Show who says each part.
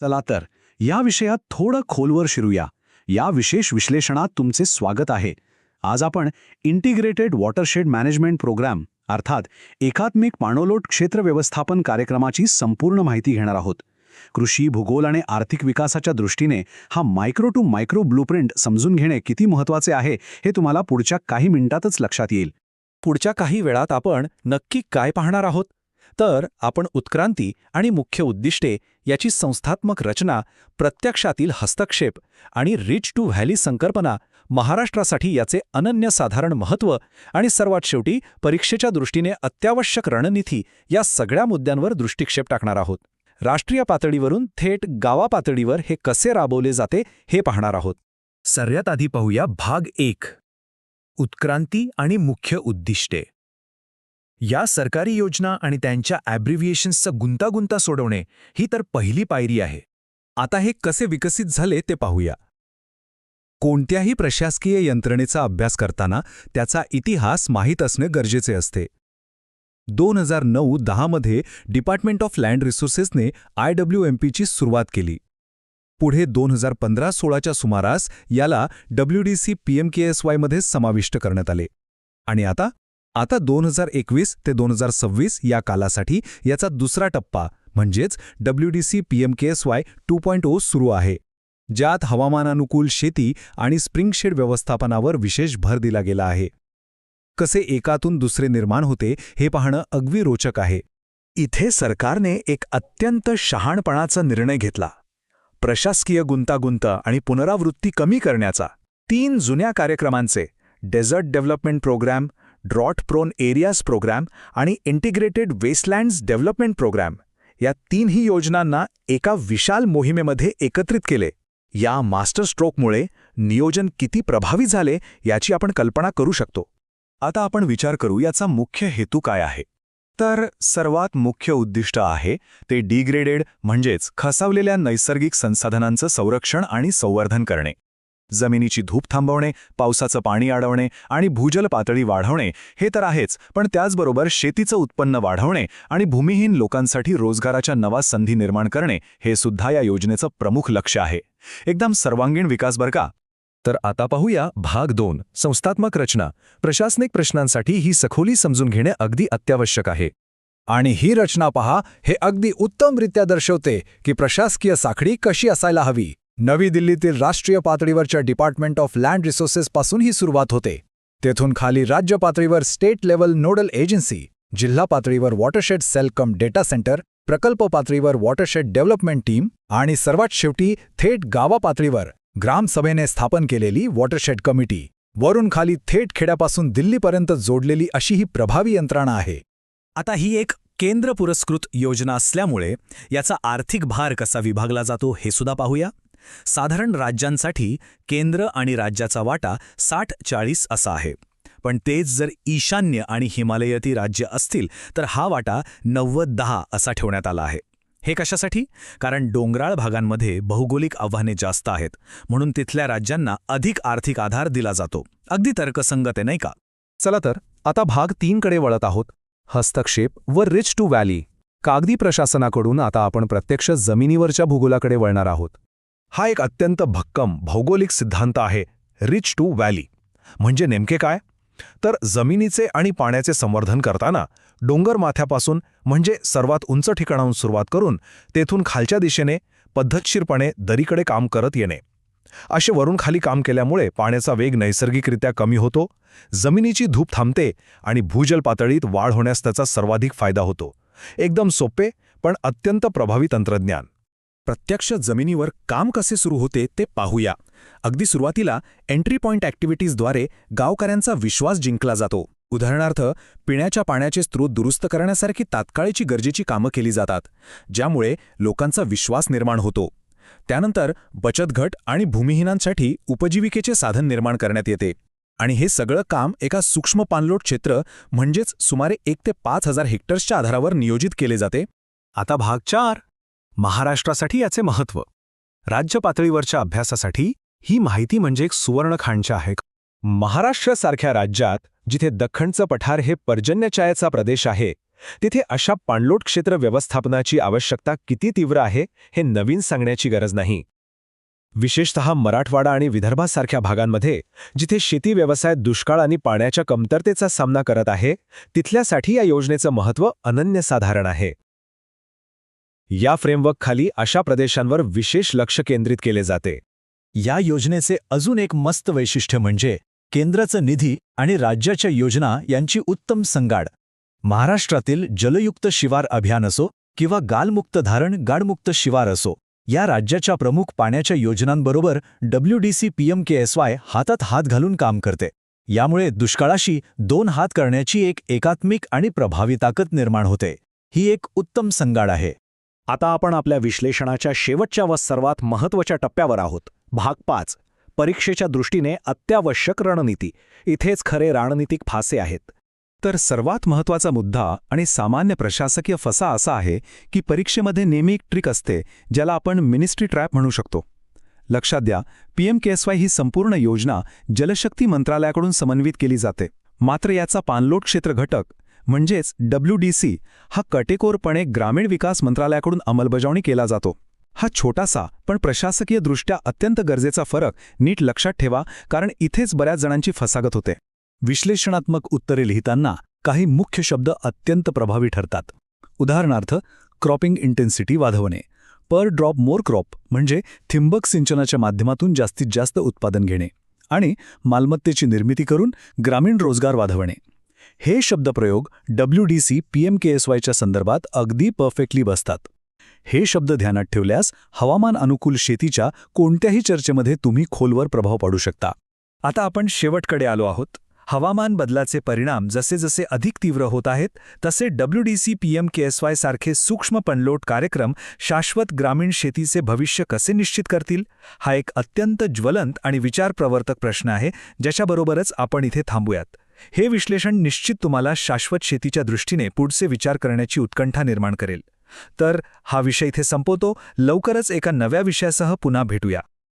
Speaker 1: चला तर या विषयात थोडं खोलवर शिरूया. या विशेष विश्लेषणात तुमचे स्वागत आहे. आज आपण इंटिग्रेटेड वॉटरशेड मॅनेजमेंट प्रोग्राम अर्थात एकात्मिक पाणलोट क्षेत्र व्यवस्थापन कार्यक्रमाची संपूर्ण माहिती घेणार आहोत. कृषी, भूगोल आणि आर्थिक विकासाच्या दृष्टीने हा मायक्रो टू मायक्रो ब्लूप्रिंट समजून घेणे किती महत्त्वाचे आहे हे तुम्हाला पुढच्या काही मिनिटातच लक्षात येईल.
Speaker 2: पुढच्या काही वेळात आपण नक्की काय पाहणार आहोत? तर आपण उत्क्रांती आणि मुख्य उद्दिष्टे याची संस्थात्मक रचना, प्रत्यक्षातील हस्तक्षेप आणि रिच टू व्हॅली संकल्पना, महाराष्ट्रासाठी याचे अनन्यसाधारण महत्त्व आणि सर्वात शेवटी परीक्षेच्या दृष्टीने अत्यावश्यक रणनीती या सगळ्या मुद्द्यांवर दृष्टिक्षेप टाकणार आहोत. राष्ट्रीय पातळीवरून थेट गावापातळीवर हे कसे राबवले जाते हे पाहणार आहोत.
Speaker 3: सर्वात आधी पाहूया भाग 1. उत्क्रांती आणि मुख्य उद्दिष्टे. या सरकारी योजना आणि त्यांच्या ॲब्रिव्हिएशन्सचा गुंतागुंता सोडवणे ही तर पहिली पायरी आहे. आता हे कसे विकसित झाले ते पाहूया. कोणत्याही प्रशासकीय यंत्रणेचा अभ्यास करताना त्याचा इतिहास माहीत असणे गरजेचे असते. 2009-10 मध्ये डिपार्टमेंट ऑफ लँड रिसोर्सेसने IWMPची सुरुवात केली. पुढे 2015-16च्या सुमारास याला WDC PMKSY मध्ये समाविष्ट करण्यात आले. आणि आता 2021 ते 2026 या कालासाठी याचा दुसरा टप्पा म्हणजेच WDC PMKSY 2.0 सुरू आहे, ज्यात हवामानानुकूल शेती आणि स्प्रिंगशेड व्यवस्थापनावर विशेष भर दिला गेला आहे. कसे एकातून दुसरे निर्माण होते हे पाहणं अगदी रोचक आहे. इथे सरकारने एक अत्यंत शहाणपणाचा निर्णय घेतला. प्रशासकीय गुंतागुंत आणि पुनरावृत्ती कमी करण्याचा 3 जुन्या कार्यक्रमांचे desert development programme, drought prone areas programme आणि इंटिग्रेटेड वेस्टलँड्स डेव्हलपमेंट प्रोग्राम या 3ही योजनांना एका विशाल मोहिमेमध्ये एकत्रित केले. या मास्टर स्ट्रोकमुळे नियोजन किती प्रभावी झाले याची आपण कल्पना करू शकतो. आता आपण विचार करू याचा मुख्य हेतू काय आहे. तर सर्वात मुख्य उद्दिष्ट आहे ते डिग्रेडेड म्हणजेच खसावलेल्या नैसर्गिक संसाधनांचं संरक्षण आणि संवर्धन करणे. जमिनीची धूप थांबवणे, पावसाचं पाणी अडवणे आणि भूजल पातळी वाढवणे हे तर आहेच, पण त्याचबरोबर शेतीचं उत्पन्न वाढवणे आणि भूमिहीन लोकांसाठी रोजगाराच्या नव्या संधी निर्माण करणे हे सुद्धा या योजनेचं प्रमुख लक्ष आहे. एकदम सर्वांगीण विकास बरं का. तर आता पाहूया भाग 2. संस्थात्मक रचना. प्रशासनिक प्रश्नांसाठी ही सखोली समजून घेणे अगदी अत्यावश्यक आहे. आणि ही रचना पहा, हे अगदी उत्तमरित्या दर्शवते की प्रशासकीय साखळी कशी असायला हवी. नवी दिल्लीतील राष्ट्रीय पातळीवरच्या डिपार्टमेंट ऑफ लँड रिसोर्सेसपासून ही सुरुवात होते. तेथून खाली राज्य पातळीवर स्टेट लेव्हल नोडल एजन्सी, जिल्हा पातळीवर वॉटरशेड सेल कम डेटा सेंटर, प्रकल्प पातळीवर वॉटरशेड डेव्हलपमेंट टीम आणि सर्वात शेवटी थेट गावा पातळीवर ग्रामसभेने स्थापन केलेली वॉटरशेड कमिटी. वरून खाली थेट खेड्यापासून दिल्लीपर्यंत जोडलेली अशी ही प्रभावी यंत्रणा आहे.
Speaker 2: आता ही एक केंद्र पुरस्कृत योजना असल्यामुळे याचा आर्थिक भार कसा विभागला जातो हे सुद्धा पाहूया. साधारण राज्यांसाठी केंद्र आणि राज्याचा वाटा 60-40 असा आहे, पण तेच जर ईशान्य आणि हिमालयती राज्य असतील तर हा वाटा 90-10 असा ठेवण्यात आला आहे. हे कशासाठी? कारण डोंगराळ भागांमध्ये भौगोलिक आव्हाने जास्त आहेत, म्हणून तिथल्या राज्यांना अधिक आर्थिक आधार दिला जातो. अगदी तर्कसंगत आहे, नाही का?
Speaker 3: चला तर आता भाग 3 कडे वळत आहोत. हस्तक्षेप व रिच टू व्हॅली. कागदी प्रशासनाकडून आता आपण प्रत्यक्ष जमिनीवरच्या भूगोलाकडे वळणार आहोत. हा एक अत्यंत भक्कम भौगोलिक सिद्धांत आहे. रिच टू व्हॅली म्हणजे नेमके काय? तर जमिनीचे आणि पाण्याचे संवर्धन करताना डोंगर माथ्यापासून म्हणजे सर्वात उंच ठिकाणाहून सुरुवात करून तेथून खालच्या दिशेने पद्धतशीरपणे दरीकडे काम करत येणे. असे वरून खाली काम केल्यामुळे पाण्याचा वेग नैसर्गिकरित्या कमी होतो, जमिनीची धूप थांबते आणि भूजल पातळीत वाढ होण्यास त्याचा सर्वाधिक फायदा होतो. एकदम सोपे पण अत्यंत प्रभावी तंत्रज्ञान.
Speaker 2: प्रत्यक्ष जमिनीवर काम कसे सुरू होते ते पाहूया. अगदी सुरुवातीला एंट्री पॉइंट ॲक्टिव्हिटीजद्वारे गावकऱ्यांचा विश्वास जिंकला जातो. उदाहरणार्थ, पिण्याच्या पाण्याचे स्रोत दुरुस्त करण्यासारखी तात्काळची गरजेची कामं केली जातात, ज्यामुळे लोकांचा विश्वास निर्माण होतो. त्यानंतर बचत गट आणि भूमिहीनांसाठी उपजीविकेचे साधन निर्माण करण्यात येते. आणि हे सगळं काम एका सूक्ष्म पाणलोट क्षेत्र म्हणजेच सुमारे 1 ते 5,000 हेक्टर्सच्या आधारावर नियोजित केले जाते.
Speaker 3: आता भाग 4. महाराष्ट्रासाठी याचे महत्त्व. राज्य पातळीवरच्या अभ्यासासाठी ही माहिती म्हणजे एक सुवर्णखांड आहे. महाराष्ट्रासारख्या राज्यात जिथे दख्खनचं पठार हे पर्जन्यछायेचा प्रदेश आहे,
Speaker 2: तिथे अशा पाणलोट क्षेत्र व्यवस्थापनाची आवश्यकता किती तीव्र आहे हे नवीन सांगण्याची गरज नाही. विशेषतः मराठवाडा आणि विदर्भासारख्या भागांमध्ये जिथे शेती व्यवसाय दुष्काळ आणि पाण्याच्या कमतरतेचा सामना करत आहे, तिथल्यासाठी या योजनेचं महत्त्व अनन्यसाधारण आहे. या फ्रेमवर्कखाली अशा प्रदेशांवर विशेष लक्ष केंद्रित केले जाते.
Speaker 3: या योजनेचे अजून एक मस्त वैशिष्ट्य म्हणजे केंद्राचा निधी आणि राज्याच्या योजना यांची उत्तम संगाड. महाराष्ट्रातील जलयुक्त शिवार अभियान असो किंवा गालमुक्त धारण गाडमुक्त शिवार असो, या राज्याच्या प्रमुख पाण्याच्या योजनांबरोबर WDC PMKSY हातात हात घालून काम करते. यामुळे दुष्काळाशी दोन हात करण्याची एक एकात्मिक आणि प्रभावी ताकद निर्माण होते. ही एक उत्तम संगाड आहे.
Speaker 1: आता आपण आपल्या विश्लेषणाच्या शेवटच्या व सर्वात महत्त्वाच्या टप्प्यावर आहोत. भाग 5. परीक्षेच्या दृष्टीने अत्यावश्यक रणनीती. इथेच खरे रणनीतिक फासे आहेत.
Speaker 3: तर सर्वात महत्त्वाचा मुद्दा आणि सामान्य प्रशासकीय फसा असा आहे की परीक्षेमध्ये नेहमी एक ट्रिक असते ज्याला आपण मिनिस्ट्री ट्रॅप म्हणू शकतो. लक्षात द्या, PMKSY ही संपूर्ण योजना जलशक्ती मंत्रालयाकडून समन्वित केली जाते. मात्र याचा पाणलोट क्षेत्र घटक म्हणजेच WDC हा काटेकोरपणे ग्रामीण विकास मंत्रालयाकडून अंमलबजावणी केला जातो. हा छोटासा पण प्रशासकीयदृष्ट्या अत्यंत गरजेचा फरक नीट लक्षात ठेवा, कारण इथेच बऱ्याच जणांची फसागत होते. विश्लेषणात्मक उत्तरे लिहिताना काही मुख्य शब्द अत्यंत प्रभावी ठरतात. उदाहरणार्थ, क्रॉपिंग इंटेन्सिटी वाढवणे, पर ड्रॉप मोर क्रॉप म्हणजे ठिबक सिंचनाच्या माध्यमातून जास्तीत जास्त उत्पादन घेणे, आणि मालमत्तेची निर्मिती करून ग्रामीण रोजगार वाढवणे. हे शब्दप्रयोग WDC PMKSYच्या संदर्भात अगदी परफेक्टली बसतात. हे शब्द ध्यानात ठेवल्यास हवामान अनुकूल शेतीच्या कोणत्याही चर्चेमध्ये तुम्ही खोलवर प्रभाव पाडू शकता. आता आपण शेवटकडे आलो आहोत. हवामान बदलाचे परिणाम जसे जसे अधिक तीव्र होत आहेत, तसे WDC PMKSY सारखे सूक्ष्म पणलोट कार्यक्रम शाश्वत ग्रामीण शेतीचे भविष्य कसे निश्चित करतील? हा एक अत्यंत ज्वलंत आणि विचारप्रवर्तक प्रश्न आहे, ज्याच्याबरोबरच आपण इथे थांबूयात. हे विश्लेषण निश्चित तुम्हाला शाश्वत शेतीच्या दृष्टीने पुढचे विचार करण्याची उत्कंठा निर्माण करेल. तर हा विषय इथे संपवतो. लवकरच एका नव्या विषयासह पुन्हा भेटूया.